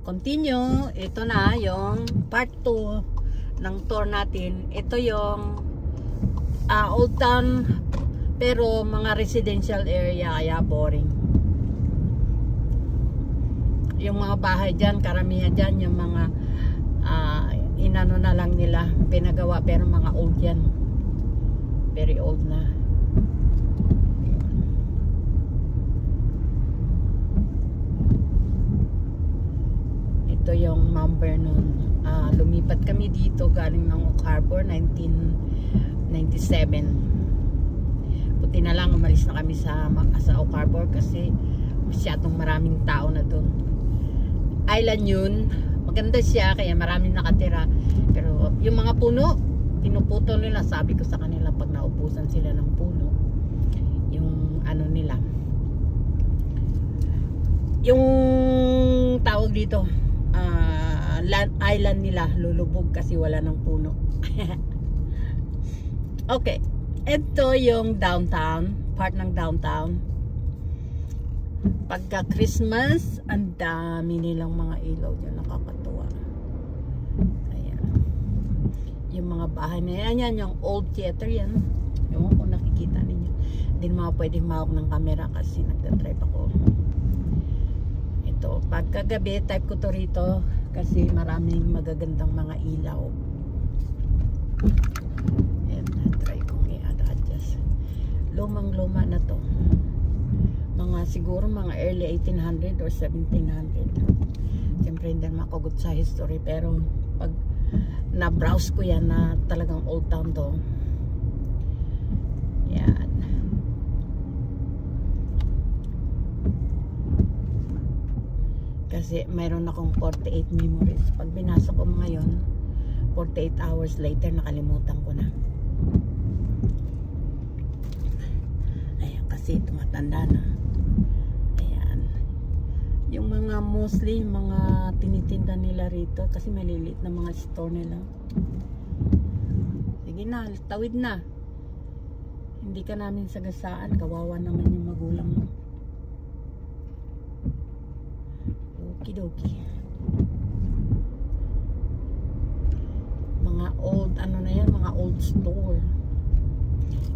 continue. Ito na yung part 2 ng tour natin. Ito yung Old Town, pero mga residential area, kaya boring. Yung mga bahay dyan, karamihan dyan, yung mga inano na lang nila, pinagawa, pero mga old yan. Very old na. Ito yung Mount Vernon. Lumipat kami dito galing ng Oak Harbor 1997. Buti na lang umalis na kami sa Oak Harbor kasi masyadong maraming tao na doon. Island yun, maganda siya kaya maraming nakatira, pero yung mga puno pinuputo nila. Sabi ko sa kanila, pag naubusan sila ng puno, yung ano nila, yung tawag dito, island nila lulubog kasi wala ng puno. Okay, ito yung downtown, part ng downtown. Pagka Christmas, ang dami nilang mga ilaw dyan, nakakatuwa. Ayan. Yung mga bahay na yan, yung old theater yan. Ewan ko nakikita ninyo. Hindi naman pwedeng mahawak ng camera kasi nagdadrive ako. Ito, pagkagabi, type ko to rito kasi maraming magagandang mga ilaw. Ayan, try kong i-adjust. Lumang-luma na to. Siguro mga early 1800 or 1700. Siyempre hindi naman ako good sa history, pero pag na-browse ko yan na talagang old town to. Yan. Kasi mayroon akong 48 memories. Pag binasa ko mga yon, 48 hours later nakalimutan ko na. Ayan, kasi tumatanda na. Yung mga mostly mga tinitinda nila rito kasi maliliit na mga store nila. Sige na, tawid na. Hindi ka namin sagasaan, kawawa naman yung magulang mo. Okidoki. Mga old ano na yan, mga old store.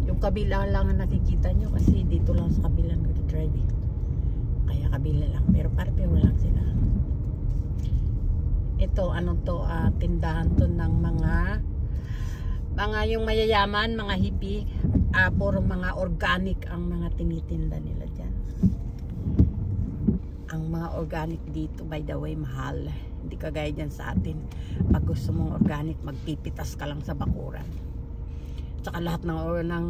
Yung kabila lang ang nakikita nyo kasi dito lang sa kabila nag-driving. Kaya kabila lang, pero parpero lang sila. Ito ano to, tindahan to ng mga yung mayayaman, mga hippie. Puro mga organic ang mga tinitinda nila dyan. Ang mga organic dito, by the way, mahal. Hindi kagaya dyan sa atin. Pag gusto mong organic, magpipitas ka lang sa bakuran. Tsaka lahat ng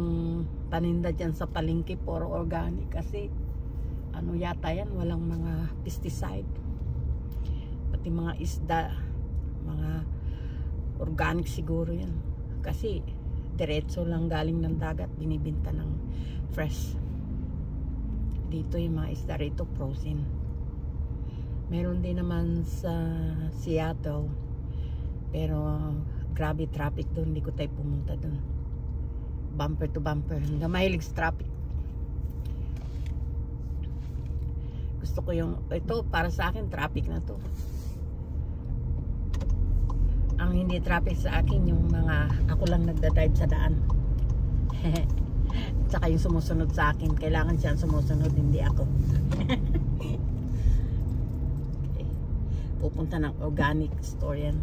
paninda dyan sa palengke puro organic kasi ano yata yan, walang mga pesticide. Pati mga isda, mga organic siguro yan. Kasi diretso lang galing ng dagat, binibinta ng fresh. Dito yung mga isda rito, frozen. Meron din naman sa Seattle. Pero grabe traffic doon, hindi ko tayo pumunta doon. Bumper to bumper. Hindi mahilig sa traffic. Gusto ko yung, ito para sa akin traffic na to. Ang hindi traffic sa akin yung mga ako lang nagda-drive sa daan. Tsaka yung sumusunod sa akin, kailangan siya sumusunod, hindi ako. Okay. Pupunta ng organic store yan.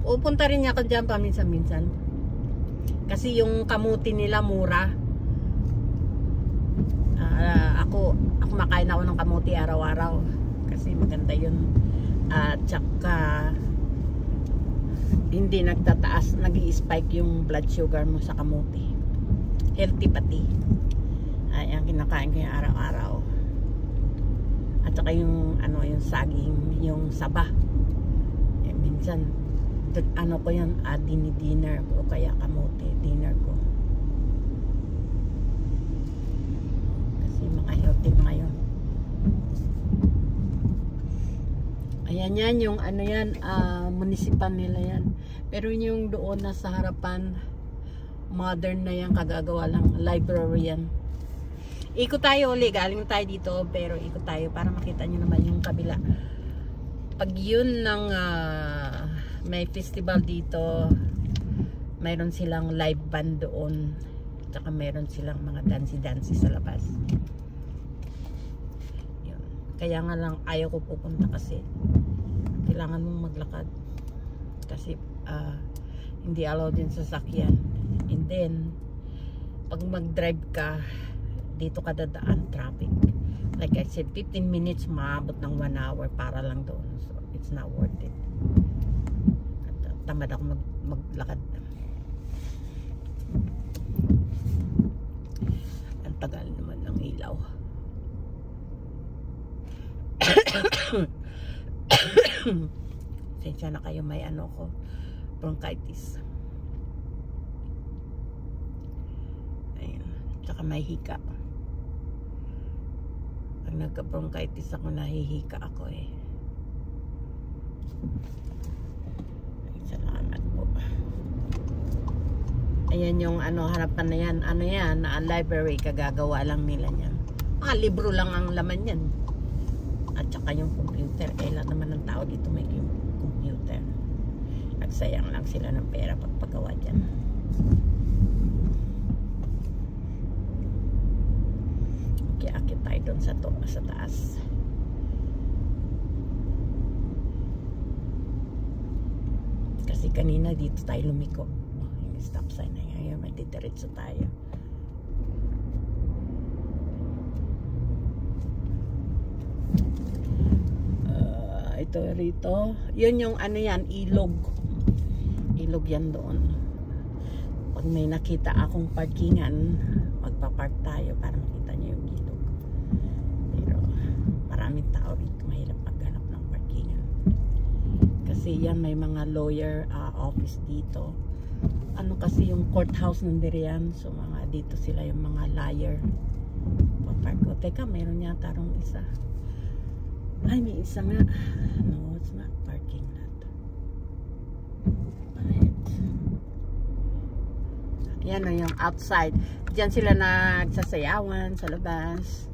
Pupunta rin ako dyan paminsan-minsan kasi yung kamuti nila mura. Ako makain ako ng kamuti araw-araw kasi maganda yun. Tsaka hindi nagtataas, nag-i-spike yung blood sugar mo sa kamuti. Healthy pati. Ay, ang kinakain ko yung araw-araw. At saka yung ano, yung saging, yung saba. Minsan ano ko yan, dinner ko o kaya kamuti, dinner ko. Healthy mga yun. Ayan yan, yung ano yan, municipal nila yan. Pero yung doon na sa harapan, modern na yan, kagagawa lang, library yan. Ikot tayo uli, galing tayo dito, pero ikot tayo para makita nyo naman yung kabila. pag yun ng may festival dito, mayroon silang live band doon, tsaka mayroon silang mga dancy sa labas. Yun. Kaya nga lang ayaw ko pupunta kasi kailangan mong maglakad kasi hindi allowed din sasakyan. And then pag mag-drive ka dito ka dadaan, traffic. Like I said, 15 minutes maabot ng 1 hour para lang doon. So it's not worth it. At, tamad ako maglakad. Ang tagal naman ng ilaw. Sensya na kayo, may ano ko, bronchitis. Ayun. Tsaka may hika. Pag nagka-bronchitis ako, nahihika ako eh. Ay, salamat po. Ayan yung ano, harapan na yan. Ano yan? Na library, kagagawa lang nila niyan. Mga libro lang ang laman yan. At saka yung computer. Eh, lahat naman ng tao dito may computer. Nagsayang lang sila ng pera pagpagawa dyan. Akit tayo doon sa taas. Kasi kanina dito tayo lumiko. Yung stop sign na yan. May didiretso tayo. Ito rito. Yun yung ano yan, ilog. Ilog yan doon. Pag may nakita akong parkingan, magpapark tayo para makita nyo yung ilog. Pero maraming tao rito, mahirap maghanap ng parkingan. Kasi yan may mga lawyer office dito. Ano kasi yung courthouse nandito yan. So mga dito sila yung mga lawyer. Papark ko. Teka, mayroon yata rong isa. Ay, may isa nga. No, it's not parking lot. Right. Yan o yung outside. Diyan sila nagsasayawan sa labas.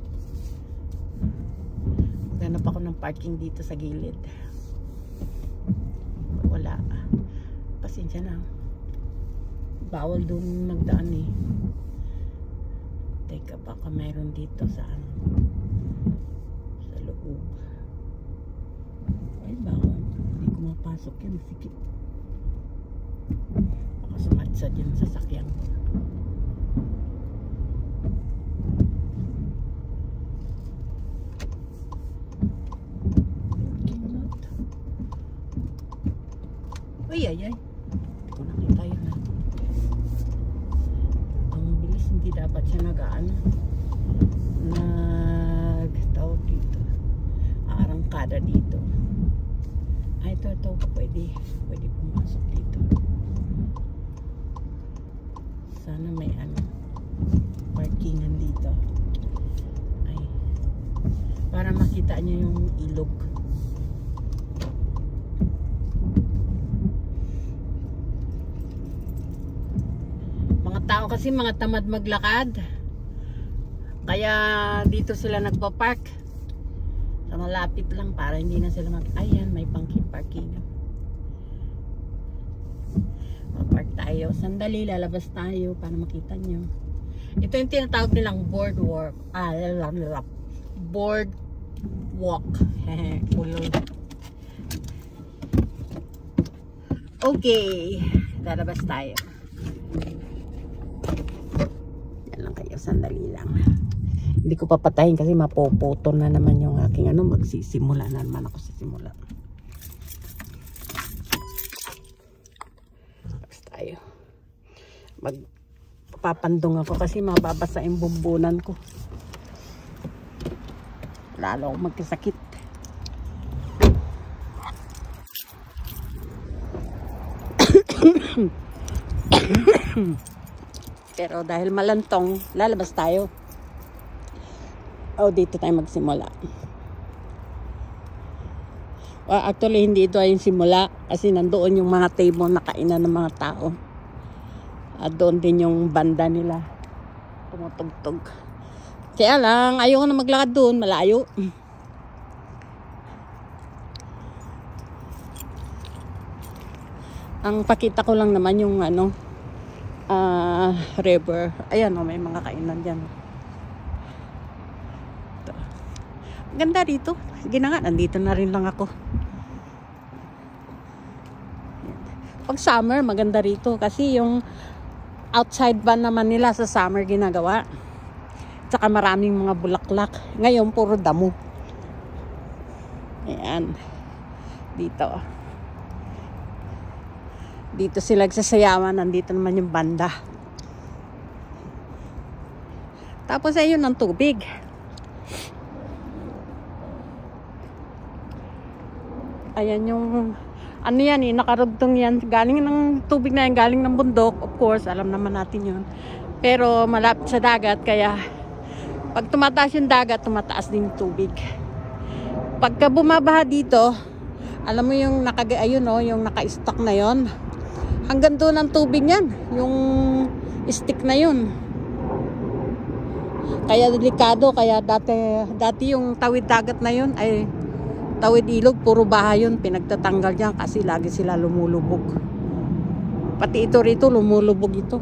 Ganap ako ng parking dito sa gilid. Wala. Pasensya na. Bawal doon magdaan eh. Teka, baka mayroon dito sa ano. Sa loob. Ay, bawal. Hindi ko mapasok yan. Sikip. Baka sumatsad yung sasakyan ko. Ay, ay, ay. Hindi ko nakita yun na. Ang bilis, hindi dapat siya nag-ano. Nag-tawag dito. Arangkada dito. Ay, ito. Pwede pumasok dito. Sana may ano. Parkingan dito. Ay. Para makita niyo yung ilog. Tao kasi mga tamad maglakad, kaya dito sila nagpa-park sa malapit lang para hindi na sila ayan, may parking. Park tayo, sandali lalabas tayo para makita nyo. Ito yung tinatawag nilang boardwalk. Boardwalk. Okay, lalabas tayo. Lang kayo, sandali lang. Hindi ko papatayin kasi mapopoto na naman yung aking ano, magsisimula na naman ako sa simula. Tapos tayo. Magpapandong ako kasi mababasa yung bumbunan ko. Lalo ako magkasakit. Pero dahil malantong, lalabas tayo. O, dito tayo magsimula. Well, actually, hindi ito ay yung simula. Kasi nandoon yung mga table na kainan ng mga tao. At doon din yung banda nila. Tumutugtog. Kaya lang, ayaw ko na maglakad doon. Malayo. Ang pakita ko lang naman yung ano, river. Ayan o, may mga kainan dyan. Ito. Ganda dito. Sige na nga, nandito na rin lang ako. Pag summer, maganda rito. Kasi yung outside van naman nila sa summer ginagawa. Tsaka maraming mga bulaklak. Ngayon, puro damo. Ayan. Dito. Dito sila nagsasayawan. Nandito naman yung banda. Tapos ayun ang tubig. Ayan yung ano yan nakarugtong yan. Galing ng tubig na yan. Galing ng bundok. Of course, alam naman natin yun. Pero malapit sa dagat. Kaya pag tumataas yung dagat, tumataas din yung tubig. Pagka bumabaha dito, alam mo yung ayun o, yung naka-stock na yon. Hanggang doon ang tubig yan. Yung stick na yun. Kaya delikado. Kaya dati yung tawid dagat na yun ay tawid ilog, puro baha yun. Pinagtatanggal yan kasi lagi sila lumulubog. Pati ito rito, lumulubog ito.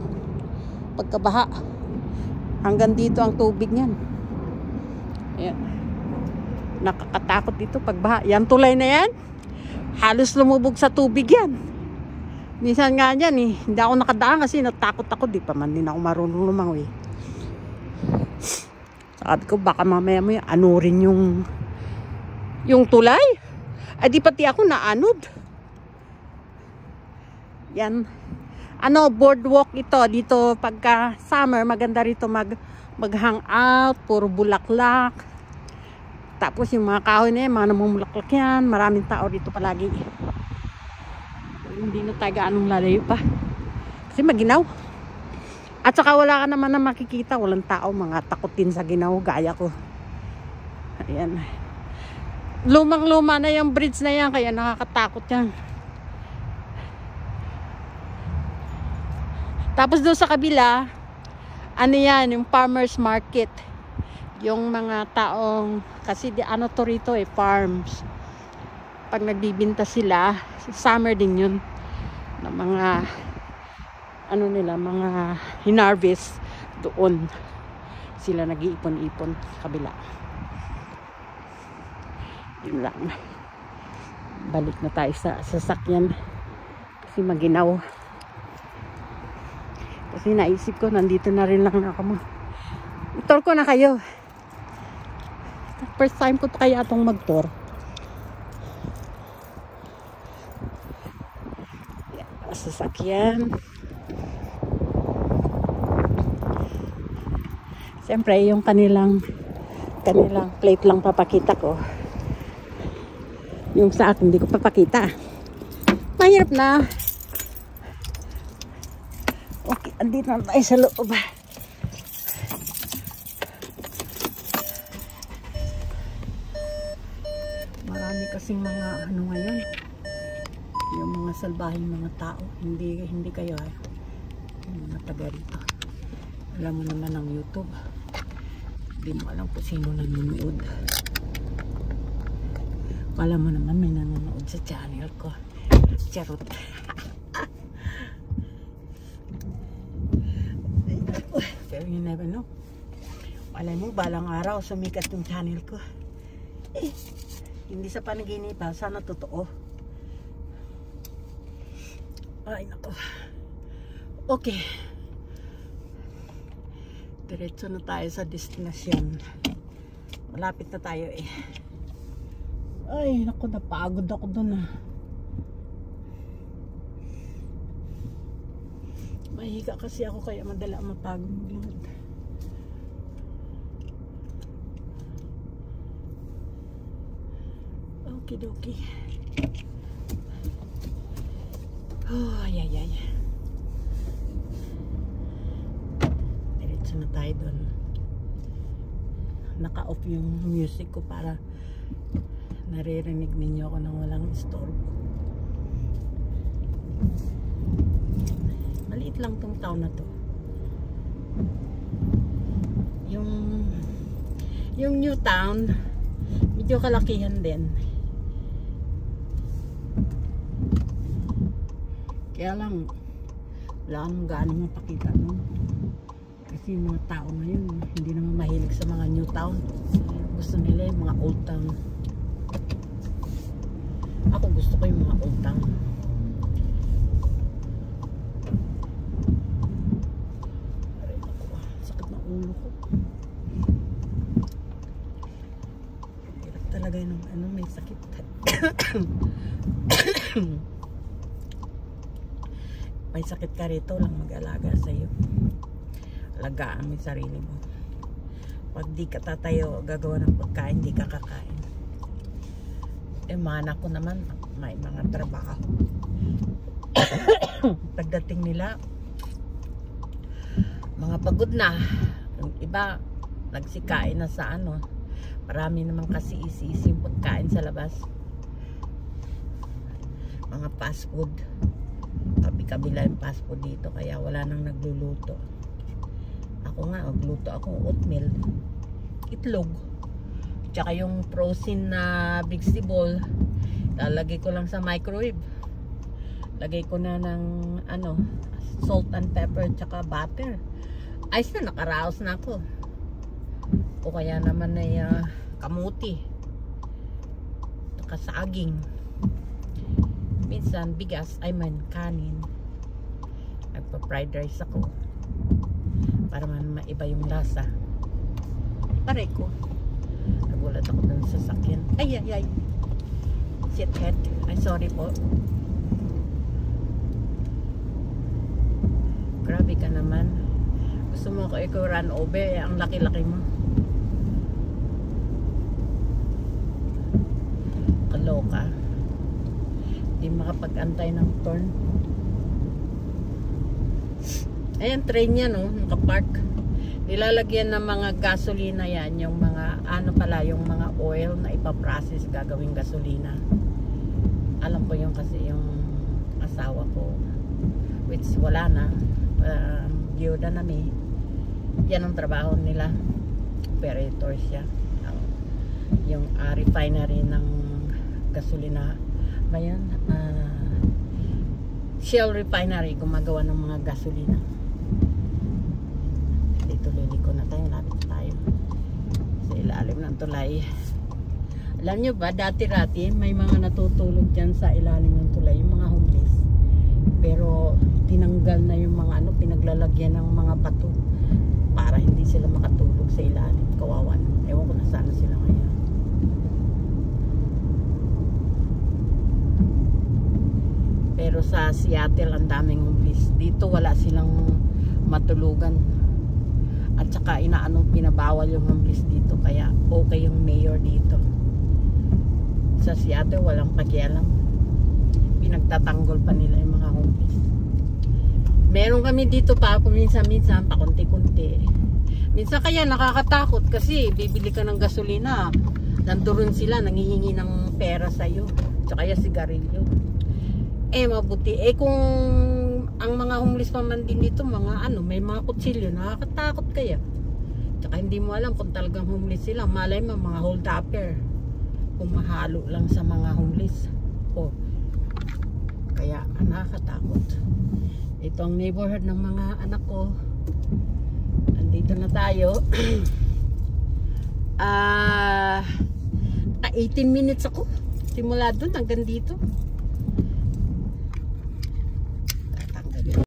Pagkabaha. Hanggang dito ang tubig niyan. Ayan. Nakakatakot dito pagbaha. Yan tulay na yan. Halos lumubog sa tubig yan. Minsan nga yan hindi ako nakadaan kasi natakot ako. Di pa man din ako marunong lumangoy. Sabi ko baka mamaya mo ano rin yung tulay. Ay di pati ako naanod. Yan. Ano, boardwalk ito. Dito pagka summer maganda rito mag-hang out. Puro bulaklak. Tapos yung mga kahoy na yan, mga namumulaklak yan. Maraming tao dito palagi. Hindi na tayo anong lalayo pa. Kasi maginaw. At saka wala ka naman na makikita. Walang tao, mga takutin sa ginaw. Gaya ko. Ayan. Lumang-luma na yung bridge na yan. Kaya nakakatakot yan. Tapos doon sa kabila, ano yan, yung farmer's market. Yung mga taong, kasi ano to rito farms. Pag nagbibinta sila, summer din yun, ng mga, ano nila, mga hinarvest doon. Sila nag-iipon-ipon sa kabila. Yun lang. Balik na tayo sa sasakyan. Kasi maginaw. Kasi naisip ko, nandito na rin lang ako. Tour ko na kayo. First time ko kaya itong mag-tour. Sasakyan. Siyempre, yung kanilang plate lang papakita ko. Yung sa akin, hindi ko papakita. Mahirap na. Okay, andito na tayo sa loob. Marami kasing mga ano ngayon, yung mga salbahing mga tao, hindi kayo yung mga taga rito. Alam mo naman ang YouTube, hindi mo alam kung sino nanonood. Alam mo naman may nanonood sa channel ko. Charot. Pero you never know. Alam mo, balang araw sumikat yung channel ko. Hindi sa panaginip ha, sana totoo. Ay nako. Okay. Diretso na tayo sa destinasyon. Malapit na tayo Ay nako, napagod ako dun Mahiga kasi ako kaya madala mapagod maglingad. Okidoki. Oh, ay. Diretso na tayo doon. Naka-off yung music ko para naririnig ninyo ako nang walang istorbo. Maliit lang tong town na to. Yung new town, medyo kalakihan din. Kaya lang, wala nang gaano mapakita nun. Kasi yung mga tao ngayon, hindi naman mahilig sa mga new town. Gusto nila yung mga old town. Ako gusto ko yung mga old town. Aray ako, sakit na ulo ko. Hirap talaga yung ano, may sakit. May sakit ka rito, lang mag-alaga sa'yo. Alagaan mo yung sarili mo. Pag di ka tatayo, gagawa ng pagkain, di ka kakain. Mga anak ko naman, may mga trabaho. Pagdating nila, mga pagod na. Yung iba, nagsikain na sa ano. Marami naman kasi isi-ising pagkain sa labas. Mga fast food. Kabi-kabila yung fast food dito, kaya wala nang nagluluto. Ako nga, magluto ako oatmeal, itlog, tsaka yung frozen na vegetable, lalagay ko lang sa microwave. Lagay ko na ng ano, salt and pepper tsaka butter. Ayos na, nakaraos na ako. O kaya naman ay kamuti, tsaka saging. Minsan bigas, kanin. Nagpa-fried rice ako para man maiba yung lasa. Pare ko, nagulat ako dun sa sasakyan. Ay shithead. Ay sorry po. Grabe ka naman. Gusto mo ko ikaw run over, ang laki-laki mo. Kaloka. Hindi makapag-antay ng turn. Ayan, train yan, no? Nakapark. Nilalagyan ng mga gasolina yan. Yung mga, ano pala, yung mga oil na ipaprocess gagawing gasolina. Alam ko yung kasi yung asawa ko, which wala na. Gyoda na may. Yan ang trabaho nila. Operator siya. Yung refinery ng gasolina. Bayan, Shell Refinery, gumagawa ng mga gasolina. Dito liliko na tayo, lapit tayo sa ilalim ng tulay. Alam nyo ba, dati-rati may mga natutulog dyan sa ilalim ng tulay, yung mga homeless. Pero tinanggal na yung mga ano, pinaglalagyan ng mga bato para hindi sila makatulog sa ilalim. Kawawan. Ewan ko na sana sila ngayon. Pero sa Seattle ang daming homeless. Dito wala silang matulugan. At saka pinabawal yung homeless dito. Kaya okay yung mayor dito. Sa Seattle walang pakialam. Pinagtatanggol pa nila yung mga homeless. Meron kami dito pa minsan-minsan, pakunti-kunti. Minsan kaya nakakatakot kasi bibili ka ng gasolina. Nandoon sila, nangihingi ng pera sa'yo. Tsaka kaya sigarilyo. Mabuti. Kung ang mga homeless pa man din dito, mga ano, may mga kutsilyo, nakakatakot kaya. Tsaka hindi mo alam kung talagang homeless sila. Malay mo, mga hold-upper. Kung mahalo lang sa mga homeless. Kaya nakakatakot. Ito ang neighborhood ng mga anak ko. Andito na tayo. 18 minutes ako. Simula doon hanggang dito.